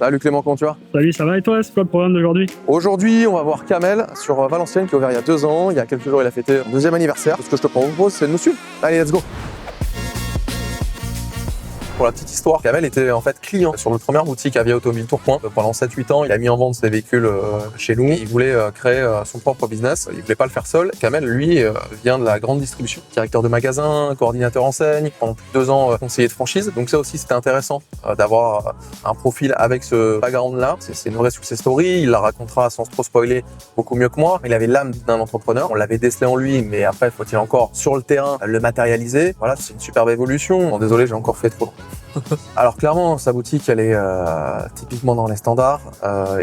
Salut Clément, comment tu vas? Salut, ça va et toi? C'est quoi le programme d'aujourd'hui? Aujourd'hui, on va voir Kamel sur Valenciennes qui est ouvert il y a 2 ans. Il y a quelques jours, il a fêté son 2e anniversaire. Ce que je te propose, c'est de nous suivre. Allez, let's go! Pour la petite histoire, Kamel était en fait client sur notre première boutique à Via Automobile Tourcoing. Pendant 7-8 ans, il a mis en vente ses véhicules chez nous. Il voulait créer son propre business. Il voulait pas le faire seul. Kamel, lui, vient de la grande distribution. Directeur de magasin, coordinateur enseigne, pendant plus de 2 ans conseiller de franchise. Donc ça aussi, c'était intéressant d'avoir un profil avec ce background-là. C'est une vraie success story. Il la racontera sans trop spoiler beaucoup mieux que moi. Il avait l'âme d'un entrepreneur. On l'avait décelé en lui, mais après, faut-il encore sur le terrain le matérialiser. Voilà, c'est une superbe évolution. Bon, désolé, j'ai encore fait trop long. Alors clairement, sa boutique, elle est typiquement dans les standards.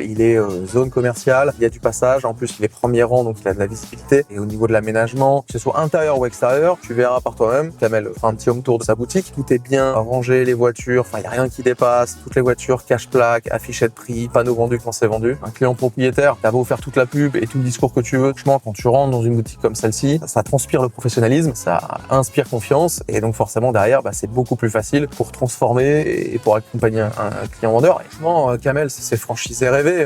Il est zone commerciale, il y a du passage. En plus, il est premier rang, donc il a de la visibilité. Et au niveau de l'aménagement, que ce soit intérieur ou extérieur, tu verras par toi-même. Kamel fera un petit home tour de sa boutique. Tout est bien rangé, les voitures, enfin, il n'y a rien qui dépasse. Toutes les voitures, cache-plaque, affichette prix, panneau vendu quand c'est vendu. Un client propriétaire, t'as beau faire toute la pub et tout le discours que tu veux. Franchement, quand tu rentres dans une boutique comme celle-ci, ça transpire le professionnalisme, ça inspire confiance. Et donc forcément, derrière, c'est beaucoup plus facile pour transformer et pour accompagner un client vendeur. Et franchement, Kamel, c'est franchisé rêvé.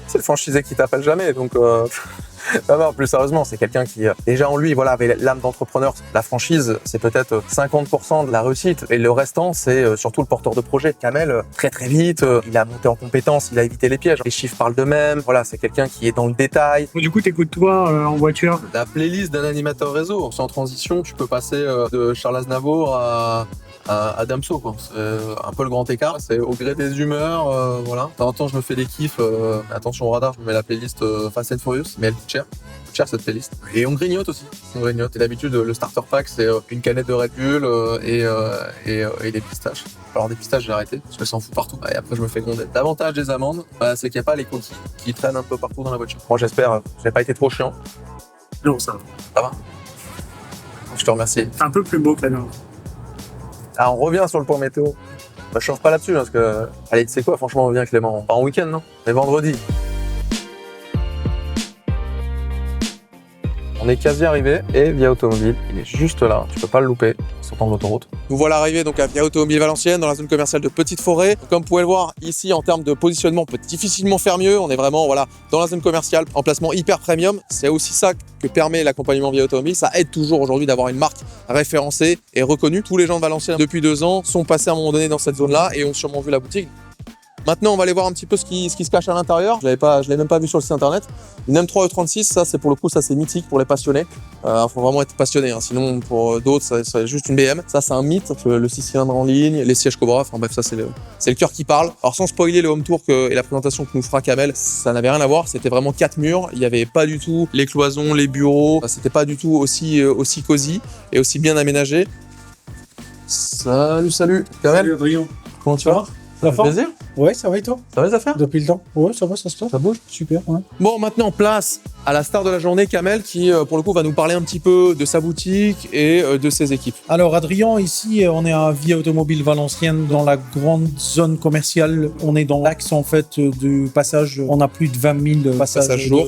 C'est le franchisé qui t'appelle jamais. Donc, non, plus sérieusement, c'est quelqu'un qui, déjà en lui, voilà, avait l'âme d'entrepreneur. La franchise, c'est peut-être 50% de la réussite. Et le restant, c'est surtout le porteur de projet. Kamel, très très vite, il a monté en compétences, il a évité les pièges. Les chiffres parlent d'eux-mêmes. Voilà, c'est quelqu'un qui est dans le détail. Du coup, t'écoutes toi en voiture? La playlist d'un animateur réseau. Sans transition, tu peux passer de Charles Aznavour à Damso, quoi. C'est un peu le grand écart. C'est au gré des humeurs, voilà. De temps en temps, je me fais des kiffs. Attention au radar, je me mets la playlist Fast and Furious, mais elle coûte cher. Cher cette playlist. Et on grignote aussi. On grignote. Et d'habitude, le starter pack, c'est une canette de Red Bull et des pistaches. Alors des pistaches, j'ai arrêté parce que ça en fout partout. Et après, je me fais gronder. L'avantage des amandes, c'est qu'il n'y a pas les coquilles qui traînent un peu partout dans la voiture. Moi, j'espère, j'ai pas été trop chiant. Non, ça va. Ça va? Je te remercie. C'est un peu plus beau que la nôtre. Ah, on revient sur le point météo. Je change pas là-dessus, parce que... Allez, tu sais quoi, franchement, on revient Clément. Pas en week-end, non? Mais vendredi. On est quasi arrivé et Via Automobile, il est juste là, tu peux pas le louper, sortant de l'autoroute. Nous voilà arrivés donc à Via Automobile Valenciennes, dans la zone commerciale de Petite Forêt. Comme vous pouvez le voir ici, en termes de positionnement, on peut difficilement faire mieux. On est vraiment dans la zone commerciale, emplacement hyper premium. C'est aussi ça que permet l'accompagnement Via Automobile. Ça aide toujours aujourd'hui d'avoir une marque référencée et reconnue. Tous les gens de Valenciennes depuis 2 ans sont passés à un moment donné dans cette zone-là et ont sûrement vu la boutique. Maintenant, on va aller voir un petit peu ce qui se cache à l'intérieur. Je l'ai même pas vu sur le site internet. Une M3 E36, ça c'est pour le coup, ça c'est mythique pour les passionnés. Faut vraiment être passionné, hein. Sinon pour d'autres, c'est juste une BM. Ça c'est un mythe, le 6 cylindres en ligne, les sièges Cobra. Enfin bref, ça c'est le cœur qui parle. Alors sans spoiler le home tour et la présentation que nous fera Kamel, ça n'avait rien à voir. C'était vraiment 4 murs. Il y avait pas du tout les cloisons, les bureaux. C'était pas du tout aussi cosy et aussi bien aménagé. Salut Kamel. Salut Adrien. Comment tu vas? Ça va? Plaisir? Ouais, ça va et toi? Ça va les affaires? Depuis le temps? Ouais, ça va, ça se passe. Ça bouge? Super, ouais. Bon, maintenant, place à la star de la journée, Kamel, qui, pour le coup, va nous parler un petit peu de sa boutique et de ses équipes. Alors, Adrien, ici, on est à Via Automobile Valenciennes, dans la grande zone commerciale. On est dans l'axe, en fait, du passage. On a plus de 20 000 passages jour.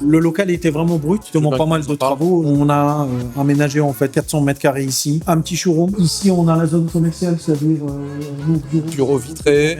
Le local était vraiment brut, demande pas mal de travaux. On a aménagé, en fait, 400 mètres carrés ici. Un petit showroom. Ici, on a la zone commerciale, c'est-à-dire nos bureaux vitrés.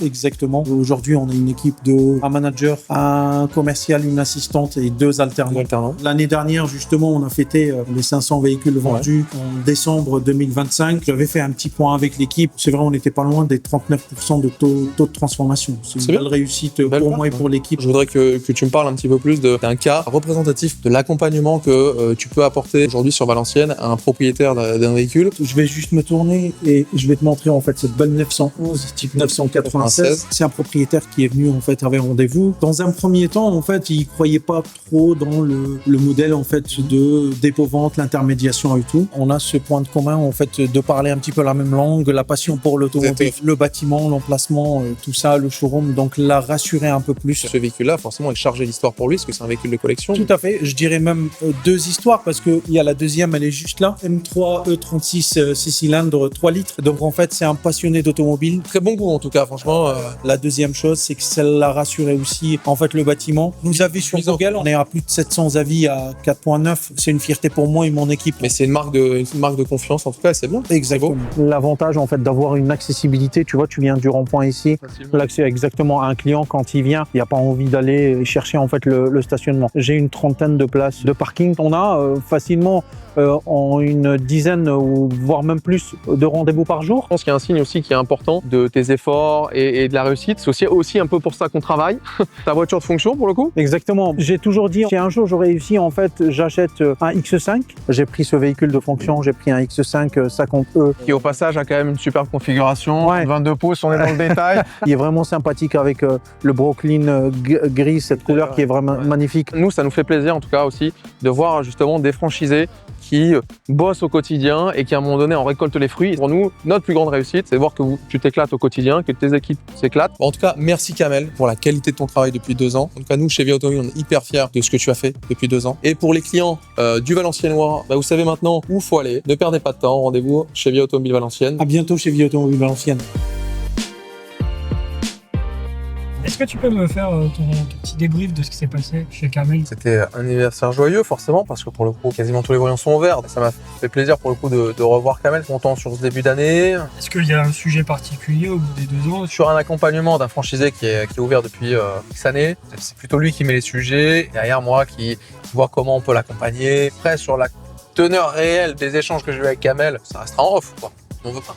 Exactement. Aujourd'hui, on a une équipe un manager, un commercial, une assistante et 2 alternants. L'année dernière, justement, on a fêté les 500 véhicules vendus en décembre 2025. J'avais fait un petit point avec l'équipe. C'est vrai, on n'était pas loin des 39% de taux de transformation. C'est une belle réussite pour moi et pour l'équipe. Je voudrais que tu me parles un petit peu plus d'un cas représentatif de l'accompagnement que tu peux apporter aujourd'hui sur Valenciennes à un propriétaire d'un véhicule. Je vais juste me tourner et je vais te montrer en fait cette belle 911 type 996. C'est un propriétaire qui est venu en fait avec rendez-vous. Dans un premier temps, en fait, il croyait pas trop dans le modèle en fait de dépôt-vente, l'intermédiation et tout. On a ce point de commun en fait de parler un petit peu la même langue, la passion pour l'automobile, le bâtiment, l'emplacement, tout ça, le showroom. Donc l'a rassuré un peu plus. Ce véhicule-là, forcément, est chargé d'histoire pour lui, parce que c'est un véhicule de collection. Tout à fait. Je dirais même 2 histoires parce que il y a la deuxième, elle est juste là. M3 E36 6 cylindres 3 litres. Donc en fait, c'est un passionné d'automobile ville. Très bon goût en tout cas, franchement. La deuxième chose, c'est que ça l'a rassuré aussi, en fait, le bâtiment. Nous avis sur Google, on est à plus de 700 avis à 4.9. C'est une fierté pour moi et mon équipe. Mais c'est une marque de confiance en tout cas, c'est bien. Exactement. L'avantage, en fait, d'avoir une accessibilité, tu vois, tu viens du rond-point ici. L'accès exactement à un client quand il vient, il n'y a pas envie d'aller chercher, en fait, le stationnement. J'ai une trentaine de places de parking. On a facilement en une dizaine ou voire même plus de rendez-vous par jour. Je pense qu'il y a un signe aussi qui est important de tes efforts et de la réussite. C'est aussi un peu pour ça qu'on travaille. Ta voiture de fonction pour le coup. Exactement. J'ai toujours dit, si un jour je réussis, en fait, j'achète un X5. J'ai pris ce véhicule de fonction, j'ai pris un X5 50E. Qui au passage a quand même une superbe configuration. Ouais. 22 pouces, on est dans le détail. Il est vraiment sympathique avec le Brooklyn gris, cette couleur qui est vraiment magnifique. Nous, ça nous fait plaisir en tout cas aussi de voir justement des franchisés qui bossent au quotidien et qui à un moment donné en récoltent les fruits. Pour nous, notre plus grande réussite, c'est de voir que tu t'éclates au quotidien, que tes équipes s'éclatent. En tout cas, merci Kamel pour la qualité de ton travail depuis 2 ans. En tout cas, nous, chez Via Automobile, on est hyper fiers de ce que tu as fait depuis 2 ans. Et pour les clients du Valenciennois, vous savez maintenant où il faut aller. Ne perdez pas de temps. Rendez-vous chez Via Automobile Valenciennes. À bientôt chez Via Automobile Valenciennes. Est-ce que tu peux me faire ton petit débrief de ce qui s'est passé chez Kamel? C'était un anniversaire joyeux forcément parce que pour le coup quasiment tous les voyants sont ouverts. Ça m'a fait plaisir pour le coup de revoir Kamel, content sur ce début d'année. Est-ce qu'il y a un sujet particulier au bout des 2 ans? Sur un accompagnement d'un franchisé qui est ouvert depuis X années, c'est plutôt lui qui met les sujets, derrière moi qui voit comment on peut l'accompagner. Après sur la teneur réelle des échanges que j'ai eu avec Kamel, ça restera en off quoi. On veut pas.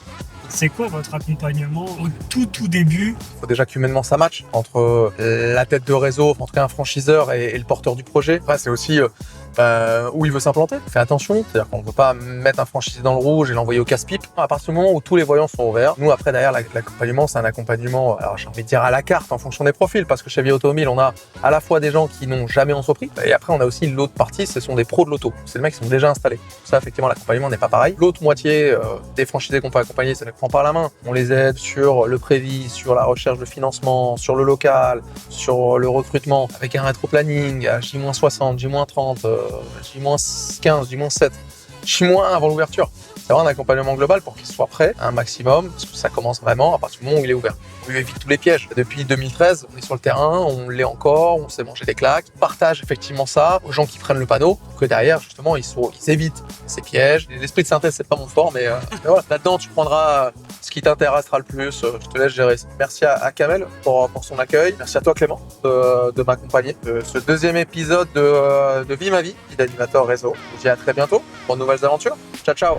C'est quoi votre accompagnement au tout début? Il faut déjà qu'humainement ça matche entre la tête de réseau, en tout cas un franchiseur et le porteur du projet. Après, c'est aussi où il veut s'implanter. Fais attention, c'est-à-dire qu'on ne veut pas mettre un franchisé dans le rouge et l'envoyer au casse-pipe. À partir du moment où tous les voyants sont ouverts, nous après derrière l'accompagnement, c'est un accompagnement, alors j'ai envie de dire à la carte en fonction des profils, parce que chez Via Automobile, on a à la fois des gens qui n'ont jamais entrepris, et après on a aussi l'autre partie, ce sont des pros de l'auto. C'est les mecs qui sont déjà installés. Ça, effectivement, l'accompagnement n'est pas pareil. L'autre moitié des franchisés qu'on peut accompagner, ça ne les prend par la main. On les aide sur le prévis, sur la recherche de financement, sur le local, sur le recrutement, avec un rétro-planning à J-60, J-30, J-15, J-7, J-1 avant l'ouverture. C'est vraiment un accompagnement global pour qu'il soit prêt à un maximum, parce que ça commence vraiment à partir du moment où il est ouvert. On lui évite tous les pièges. Depuis 2013, on est sur le terrain, on l'est encore, on s'est mangé des claques. On partage effectivement ça aux gens qui prennent le panneau, pour que derrière, justement, ils évitent ces pièges. L'esprit de synthèse, c'est pas mon fort, mais voilà. Là-dedans, tu prendras ce qui t'intéressera le plus. Je te laisse gérer ça. Merci à Kamel pour son accueil. Merci à toi, Clément, de m'accompagner. Ce deuxième épisode de Vie ma vie, d'animateur réseau. Je vous dis à très bientôt pour de nouvelles aventures. Ciao, ciao.